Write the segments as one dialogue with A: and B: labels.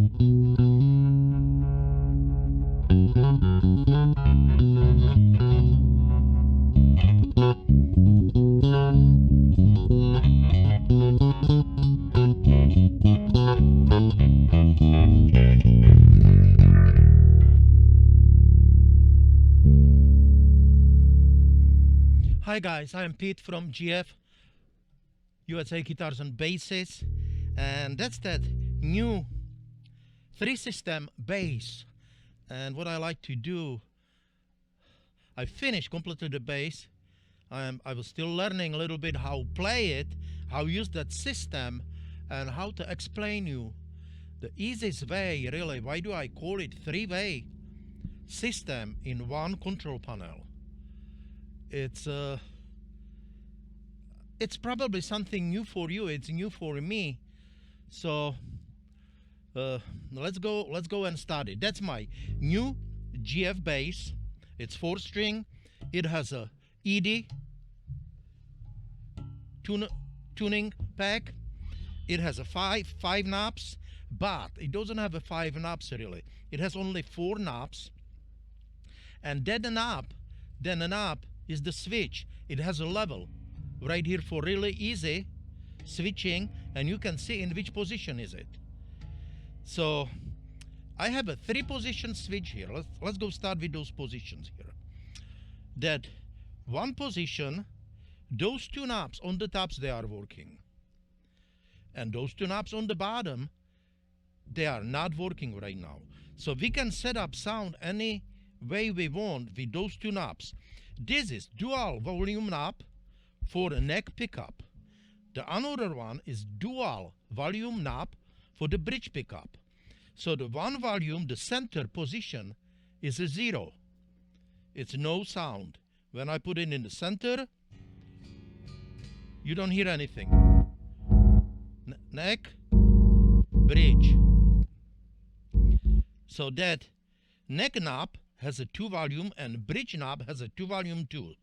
A: Hi guys, I am Pete from GF USA Guitars and Basses, and that's that new 3-system bass. And what I like to do, I finished completely the bass. I was still learning a little bit how play it, how use that system, and how to explain you the easiest way, really. Why do I call it 3-way system in one control panel? It's probably something new for you. It's new for me. So let's go and start it. That's my new GF bass. It's 4-string. It has a ED tuning pack. It has a five knobs, but it doesn't have a 5 knobs really. It has only 4 knobs, and then the knob is the switch. It has a level right here for really easy switching, and you can see in which position is it. So I have a 3-position switch here. Let's go start with those positions here. That one position, those 2 knobs on the tops, they are working, and those 2 knobs on the bottom, they are not working right now. So we can set up sound any way we want with those 2 knobs. This is dual volume knob for a neck pickup. The another one is dual volume knob for the bridge pickup. So the one volume, the center position, is a 0. It's no sound. When I put it in the center, you don't hear anything. Neck, bridge. So that neck knob has a 2 volume and bridge knob has a 2 volume too.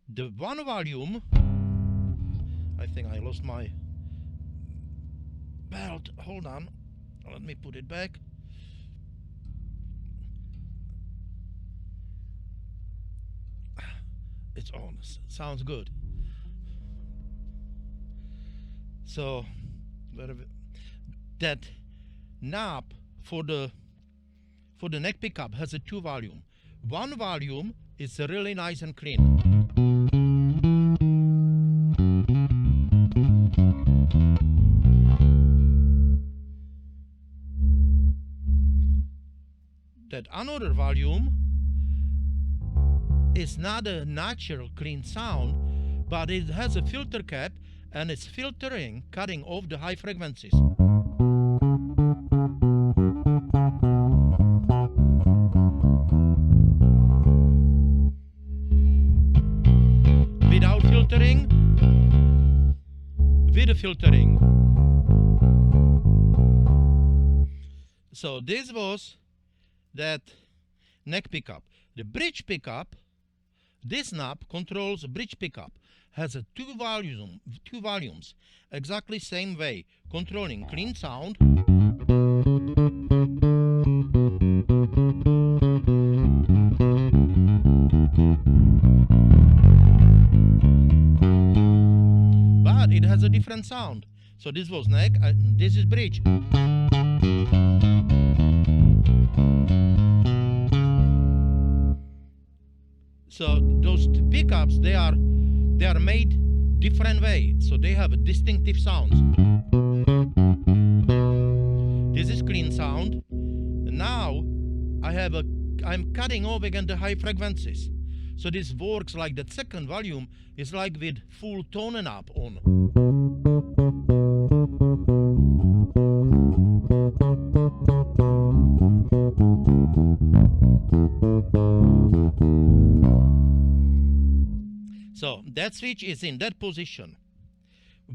A: The 1 volume, I think I lost my belt. Hold on, let me put it back. It's on. Sounds good. So that knob for the neck pickup has a 2 volume. 1 volume is really nice and clean. That another volume is not a natural clean sound, but it has a filter cap and it's filtering, cutting off the high frequencies. Without filtering, with the filtering. So this was that neck pickup. The bridge pickup, this knob controls the bridge pickup, has a 2 volumes, exactly same way, controlling clean sound but it has a different sound. So this was neck, this is bridge. So those pickups, they are made different way, so they have a distinctive sounds. This is clean sound. Now I'm cutting off again the high frequencies. So this works like that second volume is like with full tone knob on. So that switch is in that position.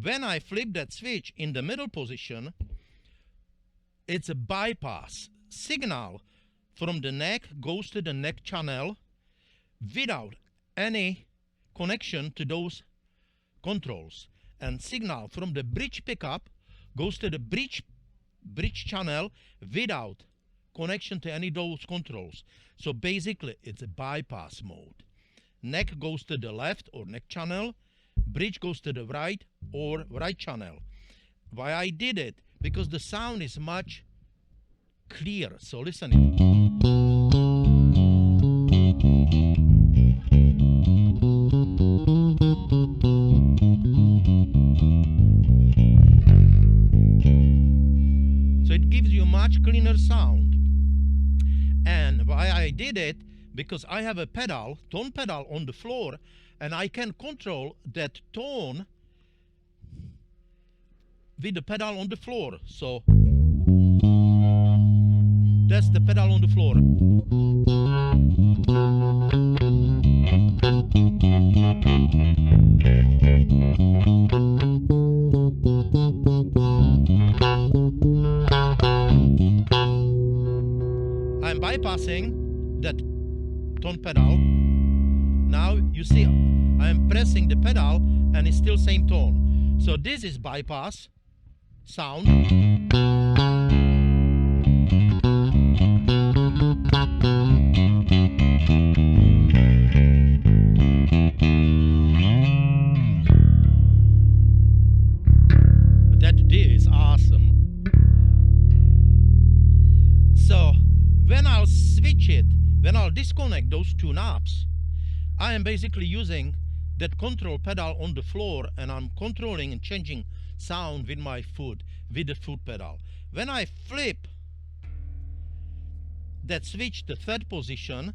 A: When I flip that switch in the middle position, it's a bypass. Signal from the neck goes to the neck channel without any connection to those controls. And signal from the bridge pickup goes to the bridge bridge channel without connection to any of those controls. So basically it's a bypass mode. Neck goes to the left or neck channel, bridge goes to the right or right channel. Why I did it? Because the sound is much clearer. So listen it. So it gives you much cleaner sound. And why I did it? Because I have a pedal, tone pedal on the floor, and I can control that tone with the pedal on the floor. So that's the pedal on the floor. I'm bypassing that tone pedal. Now you see I am pressing the pedal and it's still same tone. So this is bypass sound. That is awesome. So when I'll switch it, when I'll disconnect those two knobs, I am basically using that control pedal on the floor, and I'm controlling and changing sound with my foot, with the foot pedal. When I flip that switch to third position,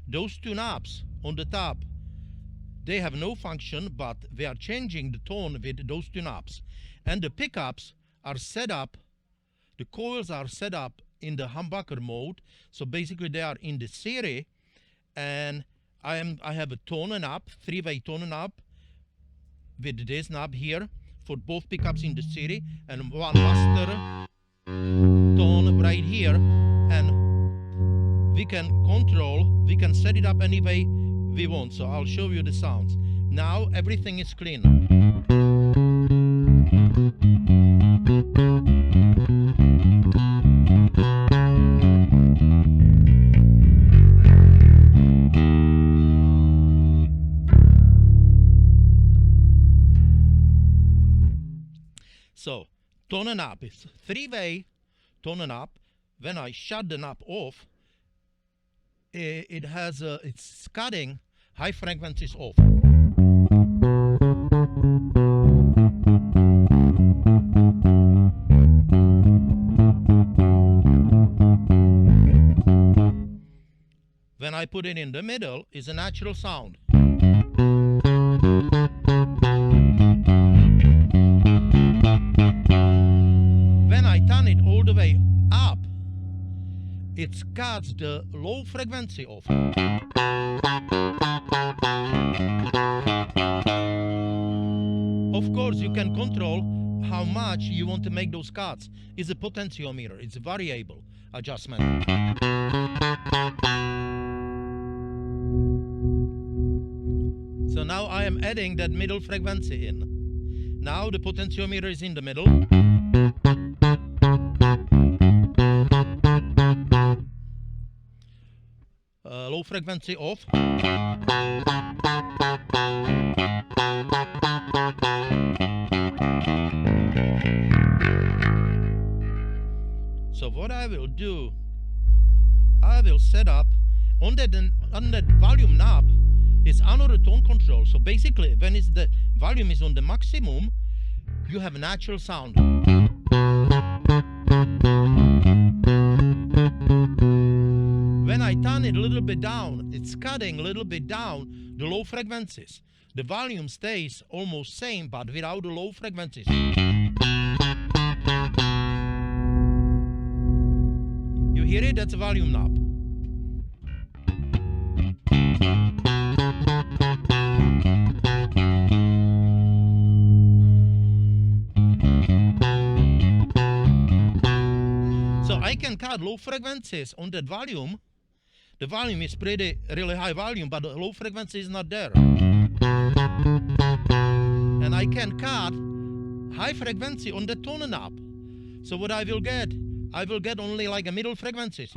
A: those two knobs on the top, they have no function, but they are changing the tone with those two knobs. And the pickups are set up, the coils are set up in the humbucker mode. So basically they are in the series, and I have a tone knob, three-way tone knob with this knob here for both pickups in the series, and one master tone right here, and we can control, we can set it up any way we want. So I'll show you the sounds. Now everything is clean. So tone knob is three-way tone knob. When I shut the knob off, it's cutting high frequencies off. When I put it in the middle, it's a natural sound. When I turn it all the way up, it cuts the low frequency off. Of course, you can control how much you want to make those cuts. It's a potentiometer, it's a variable adjustment. So now I am adding that middle frequency in. Now the potentiometer is in the middle. Low frequency off. So what I will do, I will set up on that volume knob is another tone control. So basically when the volume is on the maximum, you have natural sound. When I turn it a little bit down, it's cutting a little bit down the low frequencies. The volume stays almost same, but without the low frequencies. You hear it? That's a volume knob. So I can cut low frequencies on that volume. The volume is really high volume, but the low frequency is not there. And I can cut high frequency on the tone knob. So what I will get only like a middle frequencies.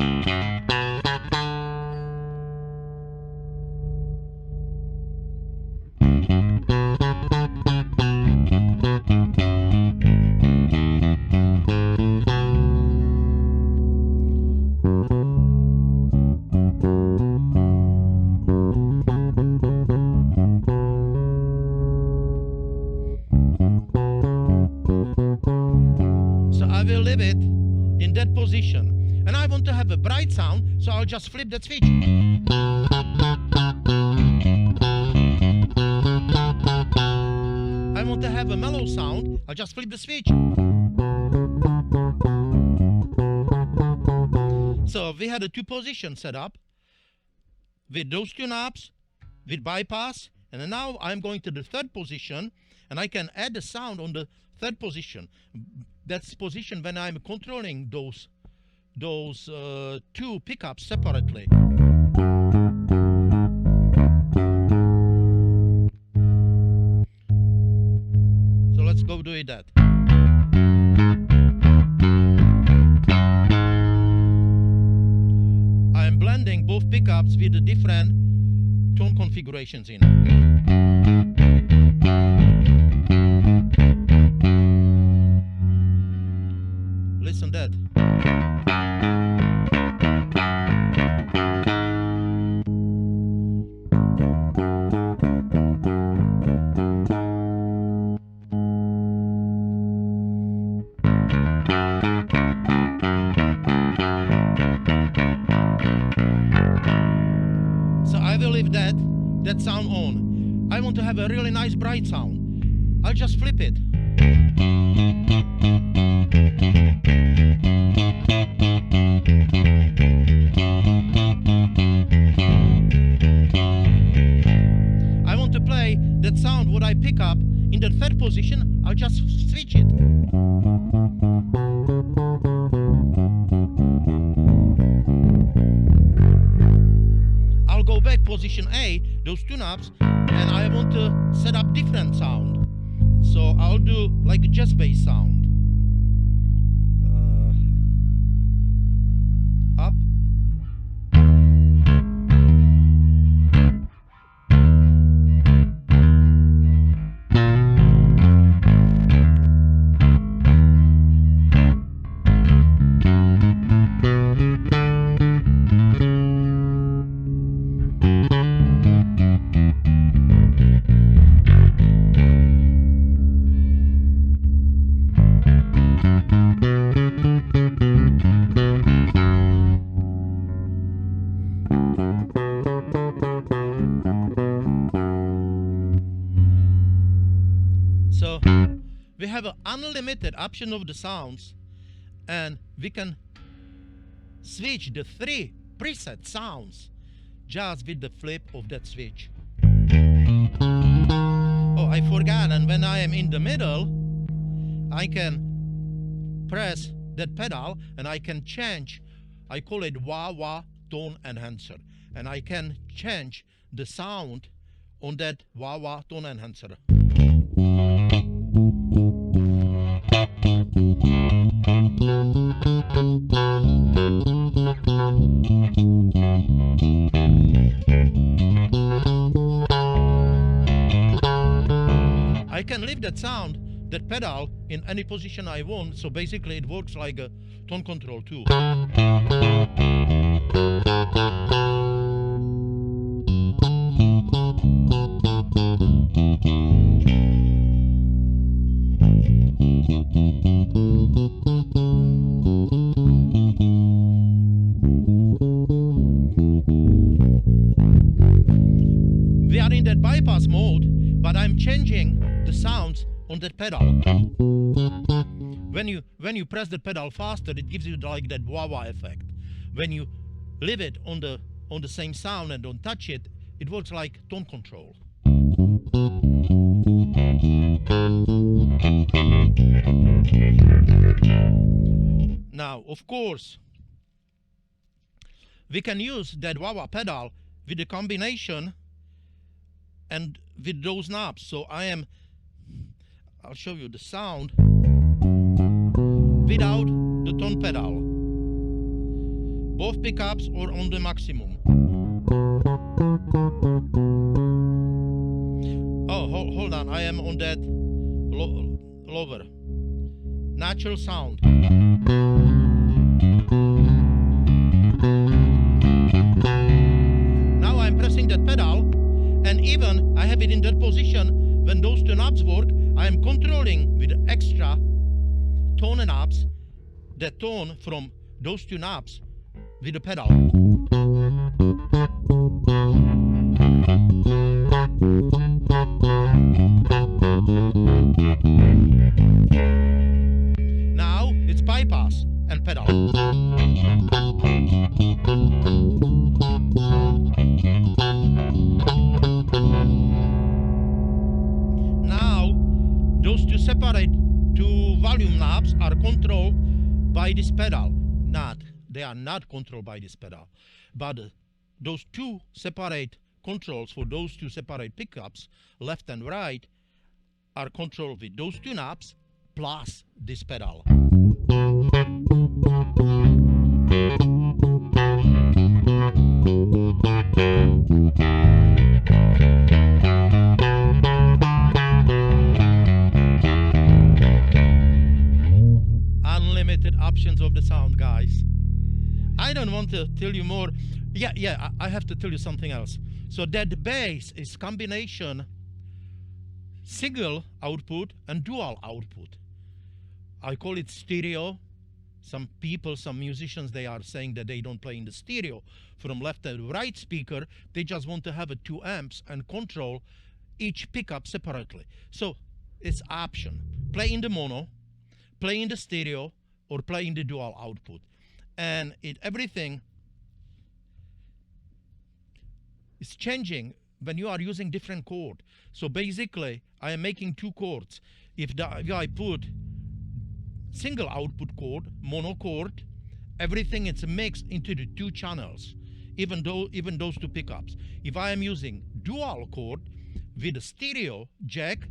A: So I will leave it in that position. And I want to have a bright sound, so I'll just flip that switch. I want to have a mellow sound, I'll just flip the switch. So we had a two position set up with those two knobs, with bypass, and then now I'm going to the third position, and I can add the sound on the third position. That's position when I'm controlling those two pickups separately. So let's go do it that. I'm blending both pickups with the different tone configurations in it. Listen that. So I will leave that sound on. I want to have a really nice bright sound. I'll just flip it. I want to play that sound what I pick up in the third position. I'll just switch it. I'll go back position A, those two knobs, and I want to set up different sound. So I'll do like a jazz bass sound. Up. So we have an unlimited option of the sounds, and we can switch the 3 preset sounds just with the flip of that switch. Oh, I forgot, and when I am in the middle, I can press that pedal and I can change, I call it wah-wah tone enhancer, and I can change the sound on that wah-wah tone enhancer. I can leave that sound, that pedal, in any position I want, so basically it works like a tone control too. We are in that bypass mode, but I'm changing the sounds on that pedal. When you press the pedal faster, it gives you like that wah-wah effect. When you leave it on the same sound and don't touch it, it works like tone control. Now, of course, we can use that wah-wah pedal with a combination and with those knobs. So I'll show you the sound. without the tone pedal. Both pickups are on the maximum. Oh, hold on, I am on that lower. Natural sound. Now I'm pressing that pedal, and even I have it in that position. When those two knobs work, I am controlling with extra tone knobs the tone from those two knobs with the pedal. Now it's bypass and pedal. Now those two separate two volume knobs are controlled by this pedal. They are not controlled by this pedal, but those two separate controls for those two separate pickups, left and right, are controlled with those two knobs plus this pedal. Unlimited options of the sound, guys. I don't want to tell you more. I have to tell you something else. So that bass is combination single output and dual output. I call it stereo. Some people, some musicians, they are saying that they don't play in the stereo from left and right speaker. They just want to have a 2 amps and control each pickup separately. So it's option. Play in the mono, play in the stereo, or play in the dual output. And everything is changing when you are using different chord. So basically, I am making 2 chords. If I put single output chord, mono chord, everything is mixed into the 2 channels, even those 2 pickups. If I am using dual chord with a stereo jack,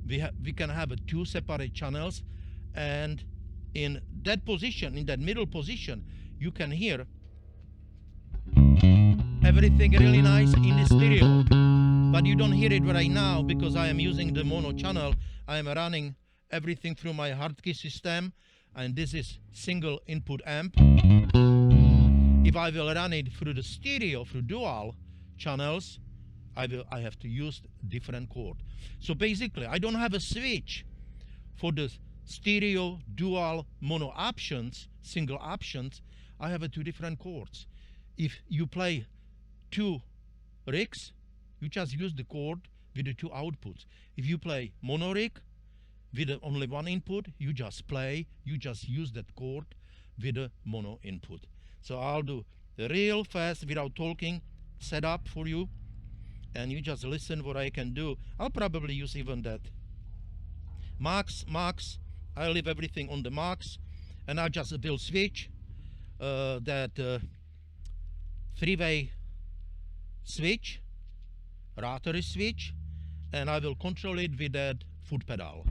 A: we can have 2 separate channels, and in that position, in that middle position, you can hear everything really nice in the stereo, but you don't hear it right now because I am using the mono channel. I am running everything through my hard key system, and this is single input amp. If I will run it through the stereo, through dual channels, I have to use different chord. So basically, I don't have a switch for the stereo, dual, mono options, single options. I have 2 different chords. If you play 2 rigs, you just use the chord with the 2 outputs. If you play mono rig with only 1 input, you just use that chord with a mono input. So I'll do real fast without talking setup for you, and you just listen what I can do. I'll probably use even that max. I leave everything on the max, and I just will switch that three-way switch, rotary switch, and I will control it with that foot pedal.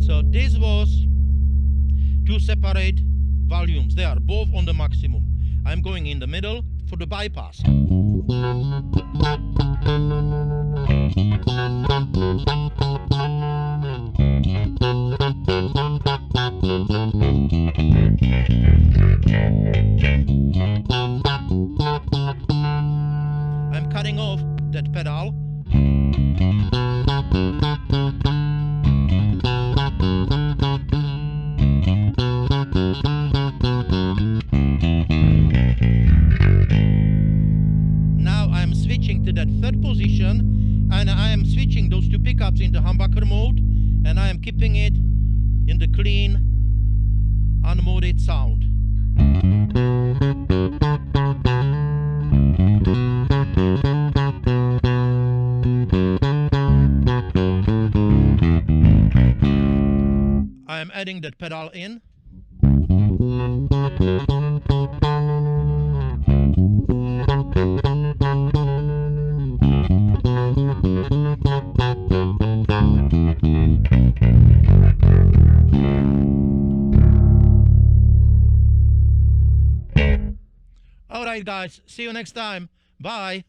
A: So this was 2 separate volumes. They are both on the maximum. I'm going in the middle for the bypass. I'm cutting off that pedal. Now I'm switching to that 3rd position, and I am switching those 2 pickups in the humbucker mode, and I am keeping it in the clean unmoded sound. I am adding that pedal in. Alright guys, see you next time. Bye.